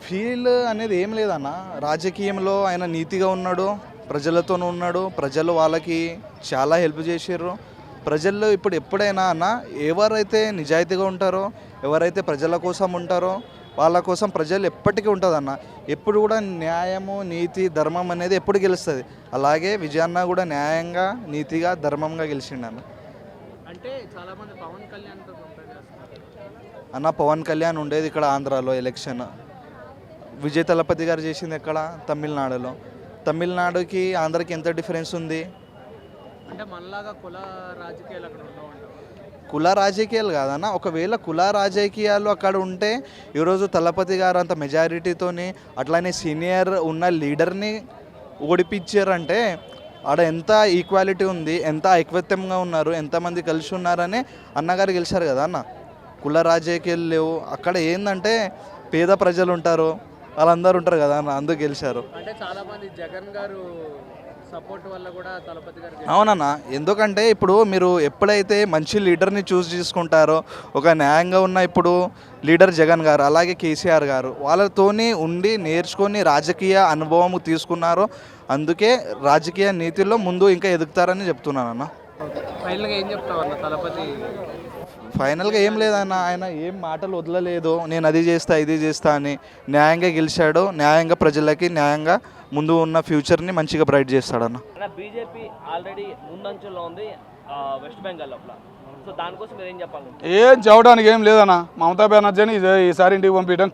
Feel అనేది ఏం లేదన్న. రాజకీయంలో ఆయన నీతిగా ఉన్నాడు, ప్రజలతోనూ ఉన్నాడు, ప్రజలు వాళ్ళకి చాలా హెల్ప్ చేసారు. ప్రజల్లో ఇప్పుడు ఎప్పుడైనా అన్న ఎవరైతే నిజాయితీగా ఉంటారో, ఎవరైతే ప్రజల కోసం ఉంటారో వాళ్ళ కోసం ప్రజలు ఎప్పటికీ ఉంటుందన్న. ఎప్పుడు కూడా న్యాయము, నీతి, ధర్మం అనేది ఎప్పుడు గెలుస్తుంది. అలాగే విజయన్న కూడా న్యాయంగా, నీతిగా, ధర్మంగా గెలిచిండన్న. అంటే చాలామంది పవన్ కళ్యాణ్తో అన్న పవన్ కళ్యాణ్ ఉండేది ఇక్కడ ఆంధ్రాలో ఎలక్షన్, విజయ్ తలపతి గారు చేసింది ఎక్కడ తమిళనాడులో. తమిళనాడుకి ఆంధ్రాకి ఎంత డిఫరెన్స్ ఉంది? అంటే మనలాగా కుల రాజకీయాలు అక్కడ ఉండవు. కుల రాజకీయాలు కాదన్న. ఒకవేళ కుల రాజకీయాలు అక్కడ ఉంటే ఈరోజు తలపతి గారు అంత మెజారిటీతోని అట్లానే సీనియర్ ఉన్న లీడర్ని ఓడిపించారంటే ఆడ ఎంత ఈక్వాలిటీ ఉంది, ఎంత ఐకమత్యంగా ఉన్నారు, ఎంతమంది కలిసి ఉన్నారని అన్నగారు గెలిచారు కదా అన్న. కుల రాజకీయాలు లేవు అక్కడ. ఏంటంటే పేద ప్రజలు ఉంటారు, వాళ్ళందరూ ఉంటారు కదా అన్న, అందుకు గెలిచారు. అంటే చాలామంది జగన్ గారు సపోర్ట్ వల్ల కూడా తలపతి గారు. అవునన్న. ఎందుకంటే ఇప్పుడు మీరు ఎప్పుడైతే మంచి లీడర్ని చూస్ చేసుకుంటారో, ఒక న్యాయంగా ఉన్న ఇప్పుడు లీడర్ జగన్ గారు, అలాగే కేసీఆర్ గారు వాళ్ళతోని ఉండి నేర్చుకొని రాజకీయ అనుభవం తీసుకున్నారో, అందుకే రాజకీయ నీతిలో ముందు ఇంకా ఎదుగుతారని చెప్తున్నానన్న. ఫైనల్గా ఏం చెప్తావు అన్న తలపతి? ఫైనల్గా ఏం లేదన్న, ఆయన ఏం మాటలు వదలలేదు, నేను అది చేస్తా ఇది చేస్తా అని. న్యాయంగా గెలిచాడు, న్యాయంగా ప్రజలకి న్యాయంగా ముందు ఉన్న ఫ్యూచర్ని మంచిగా బ్రైట్ చేస్తాడన్న. బీజేపీ ఆల్రెడీ ముందంచులో ఉంది వెస్ట్ బెంగాల్ లోపల. సో దానికోసం మీరు ఏం చెప్పాలి? ఏం చెప్పడానికి ఏం లేదన్న. మమతా బెనర్జీని ఈసారి ఇంటికి పంపించడం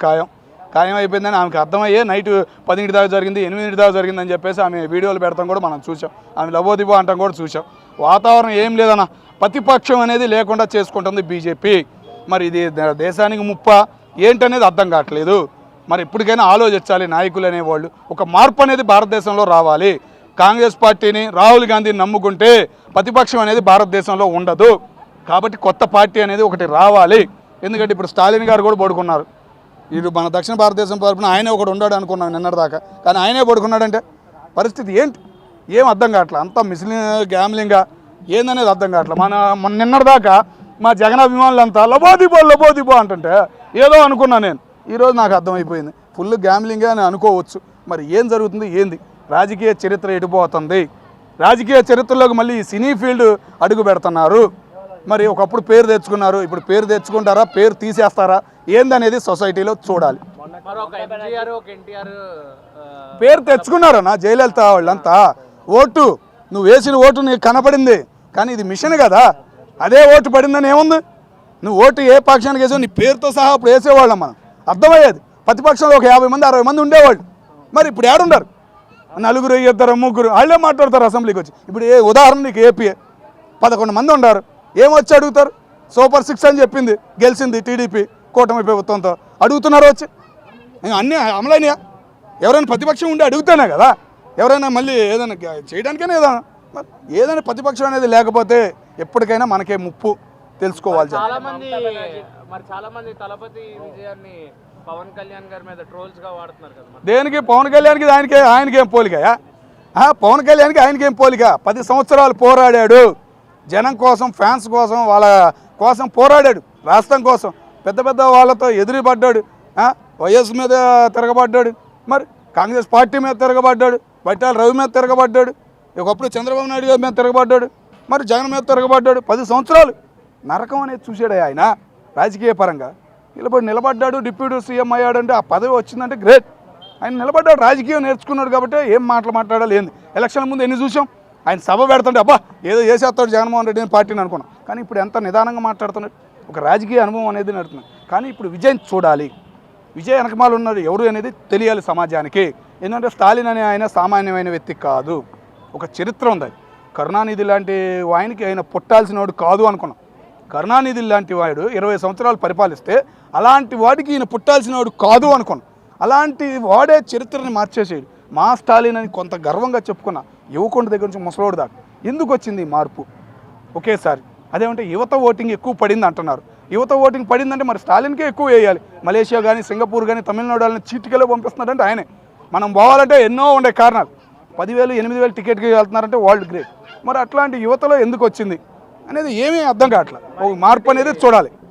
ఖాయం అయిపోయిందని ఆమెకు అర్థమయ్యే నైట్ 10 దాకా జరిగింది, 8 దాకా జరిగిందని చెప్పేసి ఆమె వీడియోలు పెడతాం కూడా మనం చూసాం. ఆమె లబోదిబో అంటాం కూడా చూసాం. వాతావరణం ఏం లేదన్న. ప్రతిపక్షం అనేది లేకుండా చేసుకుంటుంది బీజేపీ. మరి ఇది దేశానికి ముప్ప ఏంటనేది అర్థం కావట్లేదు. మరి ఇప్పటికైనా ఆలోచించాలి నాయకులు అనేవాళ్ళు. ఒక మార్పు అనేది భారతదేశంలో రావాలి. కాంగ్రెస్ పార్టీని, రాహుల్ గాంధీని నమ్ముకుంటే ప్రతిపక్షం అనేది భారతదేశంలో ఉండదు. కాబట్టి కొత్త పార్టీ అనేది ఒకటి రావాలి. ఎందుకంటే ఇప్పుడు స్టాలిన్ గారు కూడా పడుకున్నారు. ఇది మన దక్షిణ భారతదేశం తరపున ఆయనే ఒకటి ఉన్నాడు అనుకున్నాం నిన్నటిదాకా. కానీ ఆయనే పడుకున్నాడంటే పరిస్థితి ఏంటి? ఏం అర్థం కావట్లేదు. అంతా గ్యామ్లింగ్గా ఏందనేది అర్థం కావట్లేదు. మన నిన్నటిదాకా మా జగన్ అభిమానులంతా లబోదిబో అంటుంటే ఏదో అనుకున్నా నేను. ఈరోజు నాకు అర్థమైపోయింది ఫుల్ గ్యామ్లింగే అని అనుకోవచ్చు. మరి ఏం జరుగుతుంది, ఏంది రాజకీయ చరిత్ర ఎడిపోతుంది? రాజకీయ చరిత్రలోకి మళ్ళీ సినీ ఫీల్డ్ అడుగు పెడుతున్నారు. మరి ఒకప్పుడు పేరు తెచ్చుకున్నారు, ఇప్పుడు పేరు తెచ్చుకుంటారా, పేరు తీసేస్తారా, ఏందనేది సొసైటీలో చూడాలి. పేరు తెచ్చుకున్నారు నా జయలలిత వాళ్ళంతా. ఓటు నువ్వు వేసిన ఓటు నీకు కనపడింది, కానీ ఇది మిషన్ కదా. అదే ఓటు పడిందని ఏముంది? నువ్వు ఓటు ఏ పక్షానికి వేసావు నీ పేరుతో సహా అప్పుడు వేసేవాళ్ళం మనం, అర్థమయ్యేది. ప్రతిపక్షంలో ఒక 50 మంది 60 మంది ఉండేవాళ్ళు. మరి ఇప్పుడు ఏడుండరు? 4 2 3 వాళ్ళే మాట్లాడతారు అసెంబ్లీకి వచ్చి. ఇప్పుడు ఉదాహరణ నీకు ఏపీ 11 మంది ఉన్నారు. ఏమొచ్చి అడుగుతారు? సూపర్ 6 అని చెప్పింది, గెలిచింది టీడీపీ కూటమి ప్రభుత్వంతో. అడుగుతున్నారు వచ్చి అన్నీ అమలైనయా? ఎవరైనా ప్రతిపక్షం ఉండి అడుగుతానే కదా. ఎవరైనా మళ్ళీ ఏదైనా చేయడానికైనా ఏదైనా ప్రతిపక్షం అనేది లేకపోతే ఎప్పటికైనా మనకే ముప్పు తెలుసుకోవాలి. చాలా మంది తలపతి విజయాన్ని పవన్ కళ్యాణ్ గారి మీద ట్రోల్స్ గా వాడుతున్నారు కదా. దేనికి? పవన్ కళ్యాణ్కి ఆయనకేం పోలికయా? పవన్ కళ్యాణ్కి ఆయనకేం పోలిక? 10 సంవత్సరాలు పోరాడాడు జనం కోసం, ఫ్యాన్స్ కోసం, వాళ్ళ కోసం పోరాడాడు. రాష్ట్రం కోసం పెద్ద పెద్ద వాళ్ళతో ఎదురుపడ్డాడు. వైఎస్ మీద తిరగబడ్డాడు, మరి కాంగ్రెస్ పార్టీ మీద తిరగబడ్డాడు, బట్టాల రవి మీద తిరగబడ్డాడు, ఒకప్పుడు చంద్రబాబు నాయుడు గారి మీద తిరగబడ్డాడు, మరి జగన్ మీద తిరగబడ్డాడు. 10 సంవత్సరాలు నరకం అనేది చూశాడు ఆయన రాజకీయ పరంగా. నిలబడ్డాడు, డిప్యూటీ సీఎం అయ్యాడంటే ఆ పదవి వచ్చిందంటే గ్రేట్. ఆయన నిలబడ్డాడు, రాజకీయం నేర్చుకున్నాడు కాబట్టి ఏం మాట్లాడాలి ఏంది. ఎలక్షన్ ముందు ఎన్ని చూసాం? ఆయన సభ పెడుతుంటే అబ్బా ఏదో చేసేస్తాడు జగన్మోహన్ రెడ్డి పార్టీని అనుకున్నాం. కానీ ఇప్పుడు ఎంత నిదానంగా మాట్లాడుతున్నాడు. ఒక రాజకీయ అనుభవం అనేది నడుతున్నాడు. కానీ ఇప్పుడు విజయ్ చూడాలి. విజయ్ వెనకమాలు ఉన్నాడు ఎవరు అనేది తెలియాలి సమాజానికి. ఎందుకంటే స్టాలిన్ అనే ఆయన సామాన్యమైన వ్యక్తి కాదు, ఒక చరిత్ర ఉంది. కరుణానిధి లాంటి ఆయనకి ఆయన పుట్టాల్సిన వాడు కాదు అనుకున్నాం. కరుణానిధి లాంటి వాడు 20 సంవత్సరాలు పరిపాలిస్తే అలాంటి వాడికి ఈయన పుట్టాల్సిన వాడు కాదు అనుకున్నాం. అలాంటి వాడే చరిత్రని మార్చేసేది. మా స్టాలిన్ అని కొంత గర్వంగా చెప్పుకున్నా. యువకొండ దగ్గర నుంచి ముసలోడు దాకా ఎందుకు వచ్చింది ఈ మార్పు ఒకేసారి? అదేమంటే యువత ఓటింగ్ ఎక్కువ పడింది అంటున్నారు. యువత ఓటింగ్ పడిందంటే మరి స్టాలిన్కే ఎక్కువ వేయాలి. మలేషియా కానీ, సింగపూర్ కానీ, తమిళనాడు వాళ్ళని చీటికలో పంపిస్తున్నారంటే ఆయనే. మనం పోవాలంటే ఎన్నో ఉండే కారణాలు. 10,000 8,000 టికెట్కి వెళ్తున్నారంటే వరల్డ్ గ్రేట్. మరి అట్లాంటి యువతలో ఎందుకు వచ్చింది అనేది ఏమీ అర్థం కావట్లేదు. ఒక మార్పు అనేది చూడాలి.